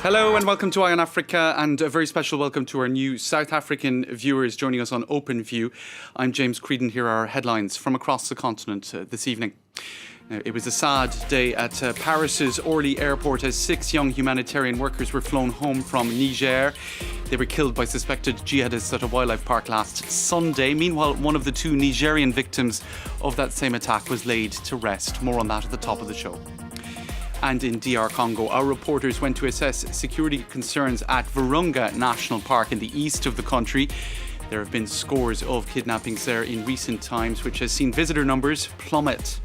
Hello and welcome to Eye on Africa, and a very special welcome to our new South African viewers joining us on Open View. I'm James Creedon. Here are our headlines from across the continent this evening. Now, it was a sad day at Paris's Orly airport as 6 young humanitarian workers were flown home from Niger. They were killed by suspected jihadists at a wildlife park last Sunday. Meanwhile, one of the 2 Nigerian victims of that same attack was laid to rest. More on that at the top of the show. And in DR Congo, our reporters went to assess security concerns at Virunga National Park in the east of the country. There have been scores of kidnappings there in recent times, which has seen visitor numbers plummet.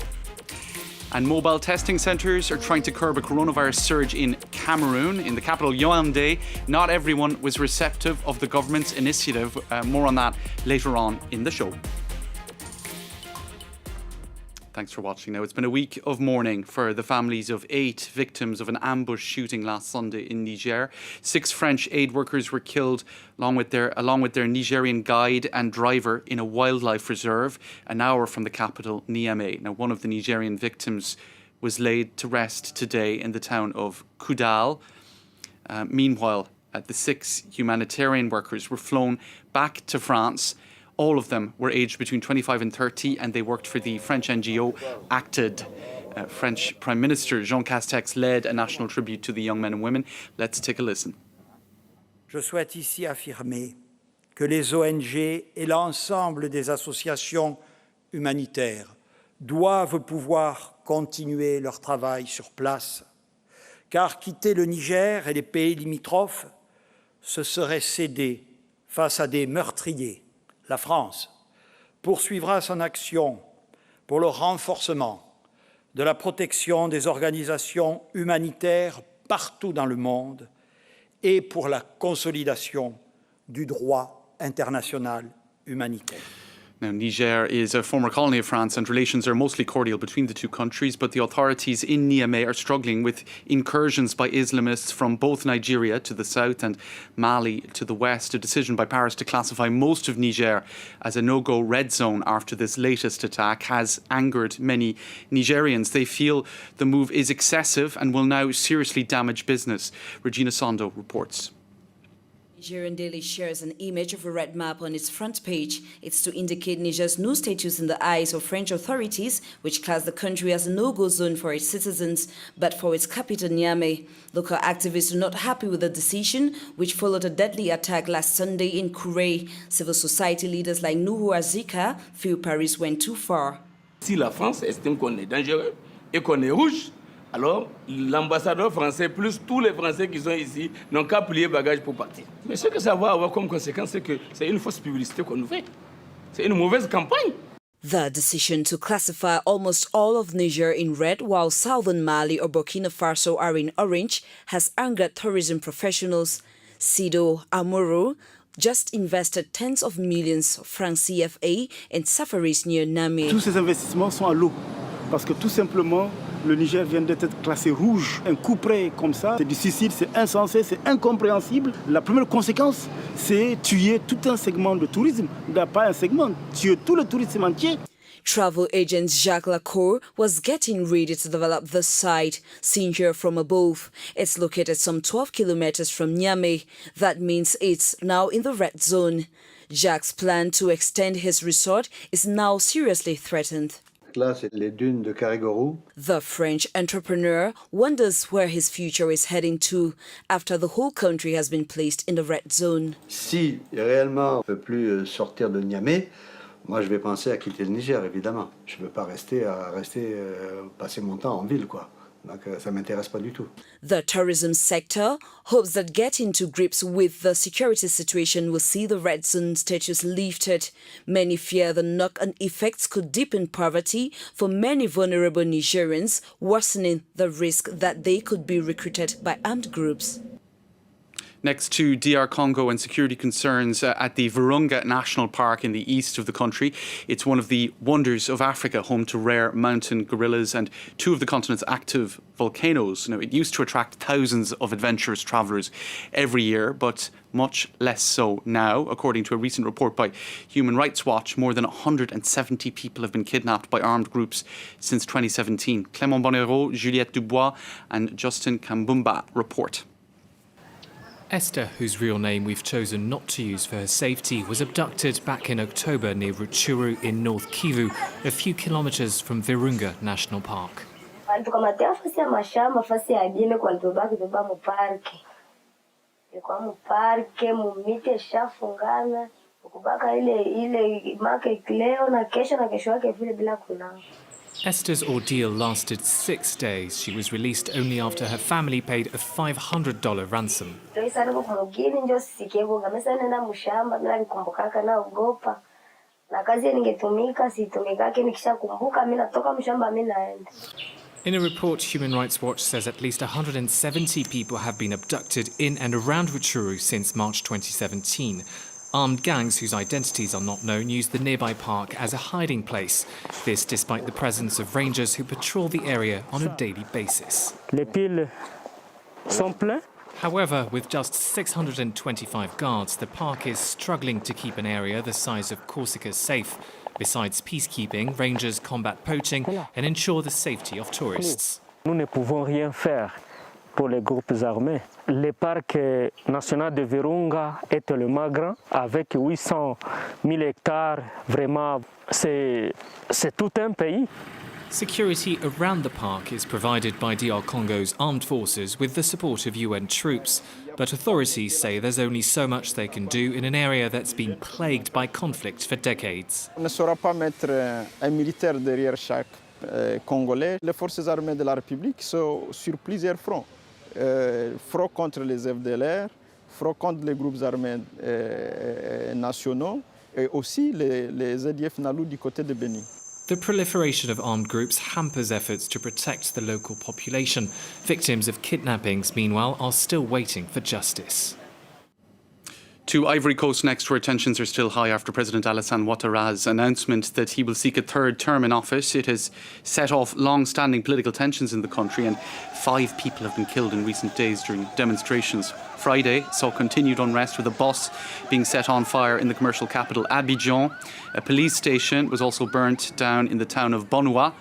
And mobile testing centres are trying to curb a coronavirus surge in Cameroon. In the capital, Yaoundé, not everyone was receptive of the government's initiative. More on that later on in the show. Thanks for watching. Now, it's been a week of mourning for the families of 8 victims of an ambush shooting last Sunday in Niger. 6 French aid workers were killed along with their Nigerian guide and driver in a wildlife reserve an hour from the capital, Niamey. Now, one of the Nigerian victims was laid to rest today in the town of Kudal. Meanwhile, the 6 humanitarian workers were flown back to France. All of them were aged between 25 and 30, and they worked for the French NGO Acted. French Prime Minister Jean Castex led a national tribute to the young men and women. Let's take a listen. Je souhaite ici affirmer que les ONG et l'ensemble des associations humanitaires doivent pouvoir continuer leur travail sur place, car quitter le Niger et les pays limitrophes, ce serait céder face à des meurtriers. La France poursuivra son action pour le renforcement de la protection des organisations humanitaires partout dans le monde et pour la consolidation du droit international humanitaire. Now, Niger is a former colony of France and relations are mostly cordial between the 2 countries, but the authorities in Niamey are struggling with incursions by Islamists from both Nigeria to the south and Mali to the west. A decision by Paris to classify most of Niger as a no-go red zone after this latest attack has angered many Nigerians. They feel the move is excessive and will now seriously damage business. Regina Sondo reports. Nigerian Daily shares an image of a red map on its front page. It's to indicate Niger's new status in the eyes of French authorities, which class the country as a no-go zone for its citizens, but for its capital, Niamey. Local activists are not happy with the decision, which followed a deadly attack last Sunday in Kouré. Civil society leaders like Nuhu Azika feel Paris went too far. Si la France estime qu'on est dangereux et qu'on est rouge, alors l'ambassadeur français plus tous les Français qui sont ici n'ont qu'à plier bagage pour partir. Mais ce que ça va avoir comme conséquence, c'est que c'est une fausse publicité qu'on nous fait. C'est une mauvaise campagne. The decision to classify almost all of Niger in red while southern Mali or Burkina Faso are in orange has angered tourism professionals. Sido Amoro just invested tens of millions of francs CFA in safaris near Niamey. Tous ces investissements sont à l'eau parce que tout simplement le Niger vient d'être classé rouge. Un coup près comme ça, c'est du suicide, c'est insensé, c'est incompréhensible. La première conséquence, c'est tuer tout un segment de tourisme. Pas un segment, tuer tout le tourisme entier. Travel agent Jacques Lacour was getting ready to develop the site, seen here from above. It's located some 12 kilometers from Niamey. That means it's now in the red zone. Jacques' plan to extend his resort is now seriously threatened. Là, c'est les dunes de Carigorou. The French entrepreneur wonders where his future is heading to after the whole country has been placed in the red zone. Si réellement on ne peut plus sortir de Niamey, moi je vais penser à quitter le Niger, évidemment. Je ne veux pas rester passer mon temps en ville, quoi. Donc ça ne m'intéresse pas du tout. The tourism sector hopes that getting to grips with the security situation will see the red zone status lifted. Many fear the knock-on effects could deepen poverty for many vulnerable Nigerians, worsening the risk that they could be recruited by armed groups. Next to DR Congo and security concerns at the Virunga National Park in the east of the country. It's one of the wonders of Africa, home to rare mountain gorillas and 2 of the continent's active volcanoes. Now, it used to attract thousands of adventurous travellers every year, but much less so now. According to a recent report by Human Rights Watch, more than 170 people have been kidnapped by armed groups since 2017. Clément Bonnereau, Juliette Dubois and Justin Kambumba report. Esther, whose real name we've chosen not to use for her safety, was abducted back in October near Rutshuru in North Kivu, a few kilometers from Virunga National Park. Esther's ordeal lasted 6 days. She was released only after her family paid a $500 ransom. In a report, Human Rights Watch says at least 170 people have been abducted in and around Rutshuru since March 2017. Armed gangs whose identities are not known use the nearby park as a hiding place. This despite the presence of rangers who patrol the area on a daily basis. Les piles sont pleins. However, with just 625 guards, the park is struggling to keep an area the size of Corsica safe. Besides peacekeeping, rangers combat poaching and ensure the safety of tourists. Nous ne pouvons rien faire pour les groupes armés. Le parc national de Virunga est tellement grand, avec 800 000 hectares, vraiment, c'est tout un pays. Security around the park is provided by DR Congo's armed forces with the support of UN troops. But authorities say there's only so much they can do in an area that's been plagued by conflict for decades. On ne saura pas mettre un militaire derrière chaque Congolais. Les forces armées de la République sont sur plusieurs fronts. Front contre les FDLR, front contre les groupes armés nationaux et aussi les EDF Nalou du côté de Béni. The proliferation of armed groups hampers efforts to protect the local population. Victims of kidnappings, meanwhile, are still waiting for justice. To Ivory Coast next, where tensions are still high after President Alassane Ouattara's announcement that he will seek a third term in office. It has set off long-standing political tensions in the country, and 5 people have been killed in recent days during demonstrations. Friday saw continued unrest with a bus being set on fire in the commercial capital Abidjan. A police station was also burnt down in the town of Bonua.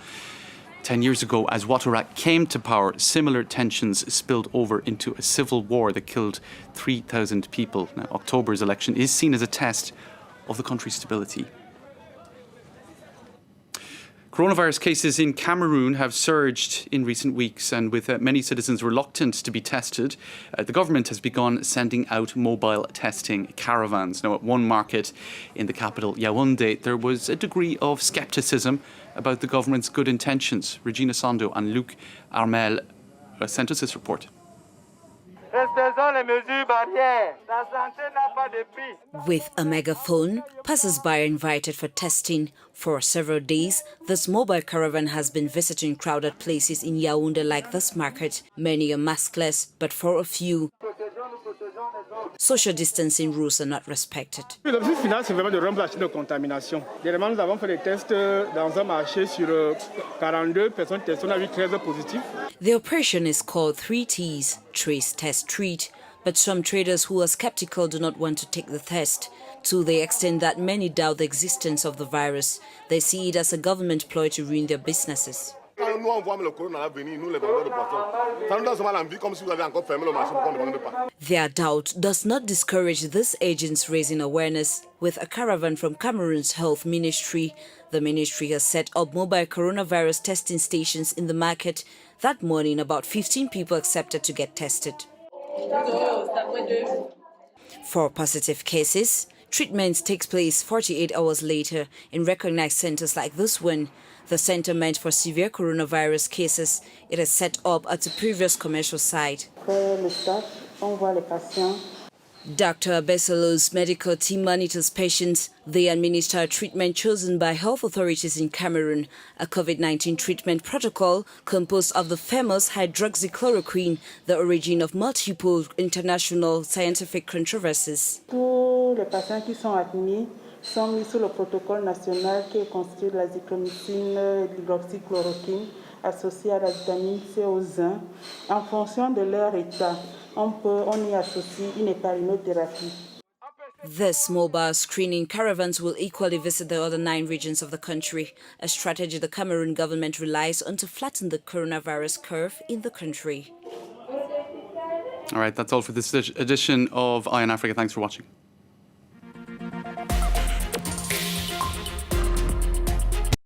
10 years ago, as Ouattara came to power, similar tensions spilled over into a civil war that killed 3,000 people. Now, October's election is seen as a test of the country's stability. Coronavirus cases in Cameroon have surged in recent weeks, and with many citizens reluctant to be tested, the government has begun sending out mobile testing caravans. Now, at one market in the capital, Yaoundé, there was a degree of scepticism about the government's good intentions. Regina Sando and Luc Armel sent us this report. With a megaphone, passers-by are invited for testing. For several days, this mobile caravan has been visiting crowded places in Yaoundé like this market. Many are maskless, but for a few, social distancing rules are not respected. L'objectif final, c'est vraiment de rompre la chaîne de contamination. Dernièrement, nous avons fait des tests dans un marché sur 42 personnes testées, on a vu 13 positifs. The operation is called 3Ts, Trace, Test, Treat. But some traders who are skeptical do not want to take the test, to the extent that many doubt the existence of the virus. They see it as a government ploy to ruin their businesses. Their doubt does not discourage these agents raising awareness. With a caravan from Cameroon's health ministry, the ministry has set up mobile coronavirus testing stations in the market. That morning, about 15 people accepted to get tested. For positive cases, treatment takes place 48 hours later in recognized centers like this one. The center meant for severe coronavirus cases. It is set up at a previous commercial site. Dr. Besselo's medical team monitors patients. They administer a treatment chosen by health authorities in Cameroon, a COVID-19 treatment protocol composed of the famous hydroxychloroquine, the origin of multiple international scientific controversies. Tous les patients qui sont admis sont mis sur le protocole national qui est constitué de la zithromycine et de l'hydroxychloroquine associée à la vitamine C au zinc. En fonction de leur état, on y associe une héparinothérapie. This mobile screening caravans will equally visit the other 9 regions of the country, a strategy the Cameroon government relies on to flatten the coronavirus curve in the country. All right, that's all for this edition of Eye on Africa. Thanks for watching.